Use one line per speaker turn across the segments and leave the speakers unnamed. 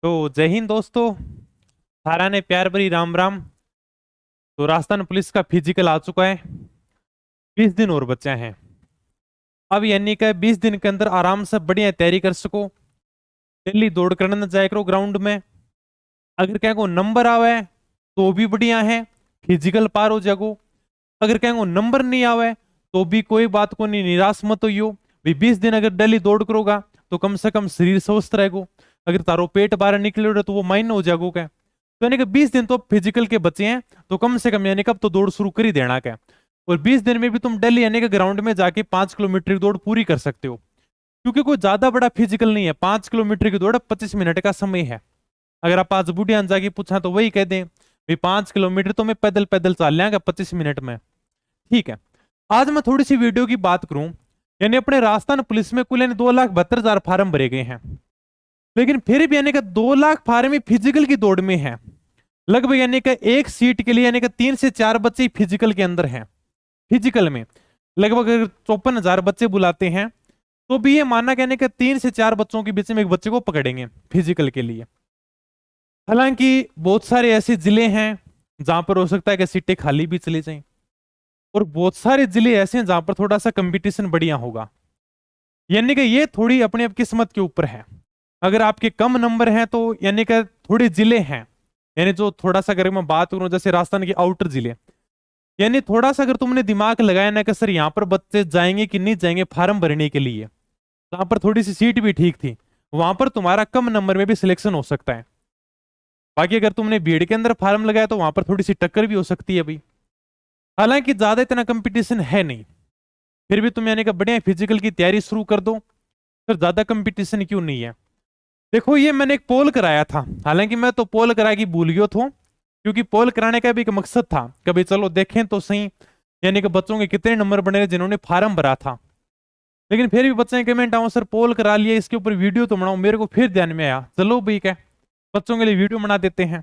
तो जय हिंद दोस्तों। सारा ने प्यार भरी राम राम। तो राजस्थान पुलिस का फिजिकल आ चुका है। 20 दिन और बचे हैं। अब यानी कि 20 दिन के अंदर आराम से बढ़िया तैयारी कर सको। डेली दौड़ करने न जाया करो ग्राउंड में। अगर क्या को नंबर आवे तो भी बढ़िया है, फिजिकल पार हो जागो। अगर क्या को नंबर नहीं आवे तो भी कोई बात को नहीं, निराश मत होइयो। भी 20 दिन अगर डेली दौड़ करोगा तो कम से कम शरीर स्वस्थ रहेगो। अगर तारो पेट बाहर निकले तो वो माइंड हो जागो क्या। तो यानी कि 20 दिन तो फिजिकल के बचे हैं, तो कम से कम यानी कि अब तो दौड़ शुरू कर ही देना क्या। और 20 दिन में भी तुम डेली यानी कि ग्राउंड में जाके 5 किलोमीटर की दौड़ पूरी कर सकते हो, क्योंकि कोई ज्यादा बड़ा फिजिकल नहीं है। 5 किलोमीटर की दौड़ 25 मिनट का समय है। अगर आप आज बूढ़ियां जाके पूछा तो वही कह दें भाई 5 किलोमीटर तो मैं पैदल पैदल चल लेंगे 25 मिनट में। ठीक है। आज मैं थोड़ी सी वीडियो की बात करूं। यानी अपने राजस्थान पुलिस में कुल यानी 2,72,000 फार्म भरे गए हैं, लेकिन फिर भी यानी कि 2 लाख फार्म ही फिजिकल की दौड़ में है। लगभग यानी कि एक सीट के लिए यानी कि 3 से 4 बच्चे ही फिजिकल के अंदर हैं। फिजिकल में लगभग अगर 54,000 बच्चे बुलाते हैं तो भी ये मानना कहने के 3 से 4 बच्चों के बीच में एक बच्चे को पकड़ेंगे फिजिकल के लिए। हालांकि बहुत सारे ऐसे जिले हैं जहां पर हो सकता है कि सीटें खाली भी चली जाएं, और बहुत सारे जिले ऐसे हैं जहां पर थोड़ा सा कंपटीशन बढ़िया होगा। यानी कि ये थोड़ी अपने आप किस्मत के ऊपर है। अगर आपके कम नंबर हैं तो यानी कि थोड़े जिले हैं, यानी जो थोड़ा सा अगर मैं बात करूं जैसे राजस्थान के आउटर जिले, यानी थोड़ा सा अगर तुमने दिमाग लगाया ना कि सर यहाँ पर बच्चे जाएंगे कि नहीं जाएंगे फार्म भरने के लिए, जहां पर थोड़ी सी सीट भी ठीक थी, वहां पर तुम्हारा कम नंबर में भी सिलेक्शन हो सकता है। बाकी अगर तुमने भीड़ के अंदर फार्म लगाया तो वहां पर थोड़ी सी टक्कर भी हो सकती है भाई। हालांकि ज्यादा इतना कंपटीशन है नहीं, फिर भी तुम यानी कि बढ़िया फिजिकल की तैयारी शुरू कर दो। फिर ज्यादा कंपटीशन क्यों नहीं है। देखो ये मैंने एक पोल कराया था, हालांकि मैं तो पोल करा के भूल गया था, क्योंकि पोल कराने का भी एक मकसद था कभी चलो देखें तो सही यानी कि बच्चों के कितने नंबर बने जिन्होंने फार्म भरा था। लेकिन फिर भी बच्चे कमेंट आओ सर पोल करा लिया, इसके ऊपर वीडियो तो बनाओ। मेरे को फिर ध्यान में आया चलो भाई क्या बच्चों के लिए वीडियो बना देते हैं।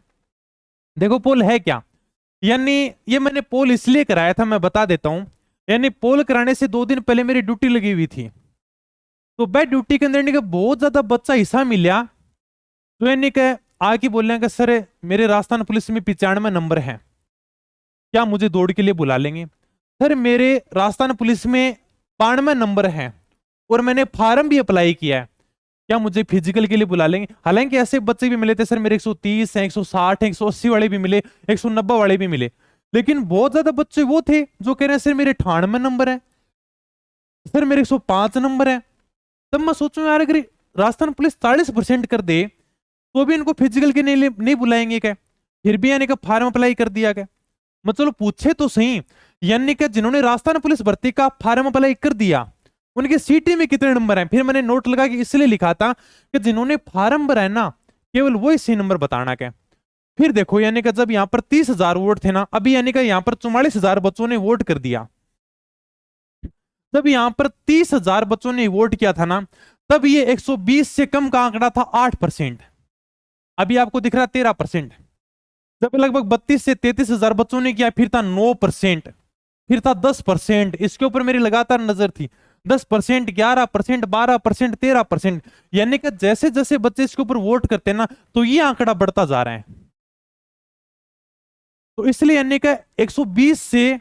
देखो पोल है क्या। यानी ये मैंने पोल इसलिए कराया था, मैं बता देता हूं। यानी पोल कराने से 2 दिन पहले मेरी ड्यूटी लगी हुई थी, तो बैड ड्यूटी के अंदर यानी कि बहुत ज्यादा बच्चा हिस्सा मिला। तो यानी कि आके बोल कि सर मेरे राजस्थान पुलिस में 95 नंबर है, क्या मुझे दौड़ के लिए बुला लेंगे। सर मेरे राजस्थान पुलिस में 92 नंबर है और मैंने फार्म भी अप्लाई किया है, क्या मुझे फिजिकल के लिए बुला लेंगे। हालांकि ऐसे बच्चे भी मिले थे सर मेरे 130 हैं, 160 हैं, 180 वाले भी मिले, 190 वाले भी मिले। लेकिन बहुत ज्यादा बच्चे वो थे जो कह रहे हैं सर मेरे 98 नंबर है, सर मेरे 105 नंबर है। तब मैं सोचूं यार अगर राजस्थान पुलिस 40% कर दे तो भी इनको फिजिकल के नहीं बुलाएंगे क्या। फिर भी यानी कि फार्म अप्लाई कर दिया गया। मैं चलो पूछे तो सही, यानी कि जिन्होंने राजस्थान पुलिस भर्ती का फार्म अप्लाई कर दिया उनके सीटी में कितने नंबर हैं। फिर मैंने नोट लगा कि इसलिए लिखा था कि जिन्होंने फार्म भरा है ना केवल वो इसी नंबर बताना क्या। फिर देखो यानी कि जब यहाँ पर 30,000 वोट थे ना, अभी यानी कि यहाँ पर 44,000 बच्चों ने वोट कर दिया। जब यहाँ पर 30,000 बच्चों ने वोट किया था ना, तब ये 120 से कम का आंकड़ा था 8%। अभी आपको दिख रहा 13%। जब लगभग 32 से 33,000 बच्चों ने किया फिर था 9%, फिर था 10%। इसके ऊपर मेरी लगातार नजर थी। 10%, 11%, 12%, 13%। यानी कि जैसे जैसे बच्चे इसके ऊपर वोट करते हैं ना तो ये आंकड़ा बढ़ता जा रहा है। तो इसलिए यानी कि 120 से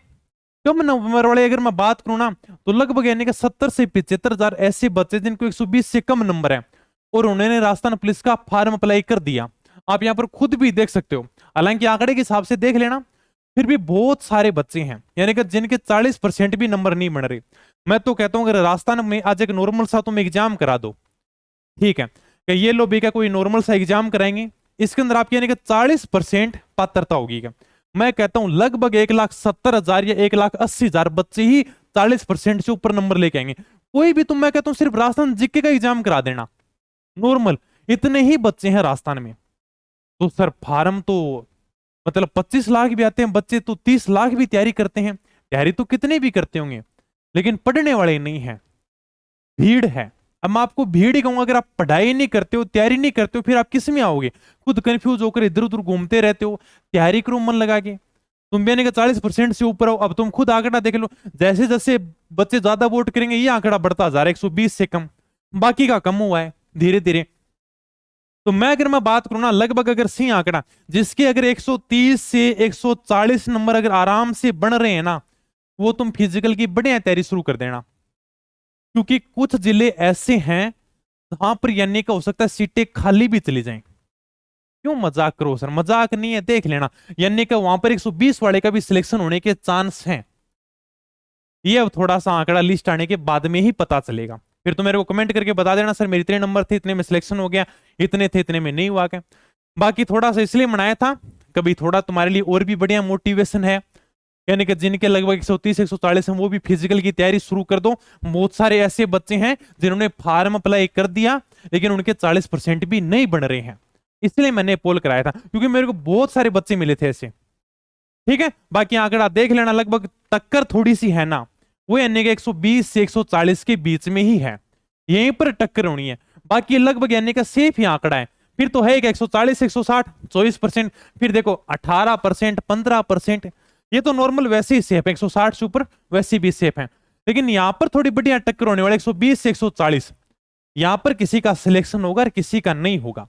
कम नंबर वाले अगर मैं बात करूं ना तो लगभग यानी कि 70 से 75,000 ऐसे बच्चे जिनको 120 से कम नंबर है और उन्होंने राजस्थान पुलिस का फॉर्म अप्लाई कर दिया। आप यहां पर खुद भी देख सकते हो, हालांकि आंकड़े के हिसाब से देख लेना, फिर भी बहुत सारे बच्चे हैं यानी कि जिनके 40% भी नंबर नहीं बन रहे। मैं तो कहता हूं अगर राजस्थान में आज एक नॉर्मल सा तुम एग्जाम करा दो, ठीक है, कि ये लो भी क्या कोई नॉर्मल सा एग्जाम कराएंगे, इसके अंदर आपकी यानी कि 40% पात्रता होगी क्या। मैं कहता हूं लगभग 1,70,000 या 1,80,000 बच्चे ही 40% से ऊपर नंबर लेके आएंगे। कोई भी तुम, मैं कहता हूं सिर्फ राजस्थान जीके का एग्जाम करा देना नॉर्मल, इतने ही बच्चे हैं राजस्थान में। तो सर फार्म तो मतलब 25 लाख भी आते हैं बच्चे, तो 30 लाख भी तैयारी करते हैं। तैयारी तो कितने भी करते होंगे लेकिन पढ़ने वाले नहीं है, भीड़ है। अब मैं आपको भीड़ ही कहूंगा, अगर आप पढ़ाई नहीं करते हो, तैयारी नहीं करते हो, फिर आप किस में आओगे। खुद कंफ्यूज होकर इधर उधर घूमते रहते हो। तैयारी करो मन लगा के, तुम भी यानी कि 40% से ऊपर हो। अब तुम खुद आंकड़ा देख लो, जैसे जैसे बच्चे ज्यादा वोट करेंगे ये आंकड़ा बढ़ता जा रहा है 120 से कम, बाकी का कम हुआ है धीरे धीरे। तो मैं अगर मैं बात करूं ना, लगभग अगर सी आंकड़ा जिसके अगर 130 से 140 नंबर अगर आराम से बन रहे हैं ना, वो तुम फिजिकल की बढ़िया तैयारी शुरू कर देना। क्योंकि कुछ जिले ऐसे हैं वहां पर यानी का हो सकता है सीटें खाली भी चली जाएं। क्यों मजाक करो सर, मजाक नहीं है, देख लेना। यानी कि वहां पर 120 वाले का भी सिलेक्शन होने के चांस हैं। ये अब थोड़ा सा आंकड़ा लिस्ट आने के बाद में ही पता चलेगा। फिर तो मेरे को कमेंट करके बता देना सर मेरे इतने नंबर थे, इतने में सिलेक्शन हो गया, इतने थे इतने में नहीं हुआ क्या। बाकी थोड़ा सा इसलिए मनाया था, कभी थोड़ा तुम्हारे लिए और भी बढ़िया मोटिवेशन है। यानी कि जिनके लगभग 130 140 हैं वो भी फिजिकल की तैयारी शुरू कर दो। बहुत सारे ऐसे बच्चे हैं जिन्होंने फार्म अप्लाई कर दिया लेकिन उनके 40% भी नहीं बन रहे हैं। इसलिए मैंने पोल कराया था, क्योंकि मेरे को बहुत सारे बच्चे मिले थे ऐसे। ठीक है, बाकी आंकड़ा देख लेना, लगभग टक्कर थोड़ी सी है ना, वो यानी कि 120 से 140 के बीच में ही है, यहीं पर टक्कर होनी है। बाकी लगभग यानी का सेफ ही आंकड़ा है। फिर तो है 140 160 24%, फिर देखो 18% 15%, ये तो नॉर्मल वैसे ही सेफ है, 160 से ऊपर वैसे भी सेफ है। लेकिन यहां पर थोड़ी बढ़िया टक्कर होने वाले 120 से 140, यहां पर किसी का सिलेक्शन होगा और किसी का नहीं होगा।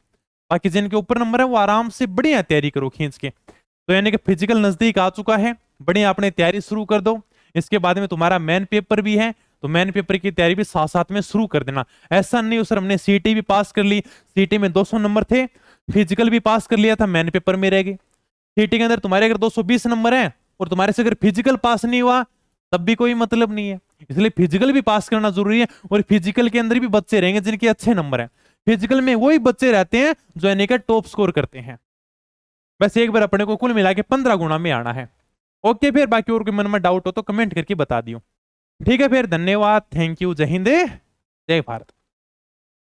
बाकी जिनके ऊपर नंबर है वो आराम से बढ़िया तैयारी करो खींच के। तो यानी कि फिजिकल नजदीक आ चुका है, बढ़िया अपने तैयारी शुरू कर दो। इसके बाद में तुम्हारा मेन पेपर भी है, तो मेन पेपर की तैयारी भी साथ साथ में शुरू कर देना। ऐसा नहीं हो सर हमने सीटी भी पास कर ली, सीटी में 200 नंबर थे, फिजिकल भी पास कर लिया था, मेन पेपर में रह गई। सीटी के अंदर तुम्हारे अगर 220 नंबर है और तुम्हारे से अगर फिजिकल पास नहीं हुआ तब भी कोई मतलब नहीं है। इसलिए फिजिकल भी पास करना जरूरी है। और फिजिकल के अंदर भी बच्चे रहेंगे जिनके अच्छे नंबर है, फिजिकल में वही बच्चे रहते हैं जो यानी कि टॉप स्कोर करते हैं। बस एक बार अपने को कुल मिला के 15 गुना में आना है। ओके, फिर बाकी और कोई मन में डाउट हो तो कमेंट करके बता दियो। ठीक है, फिर धन्यवाद, थैंक यू, जय हिंद जय भारत।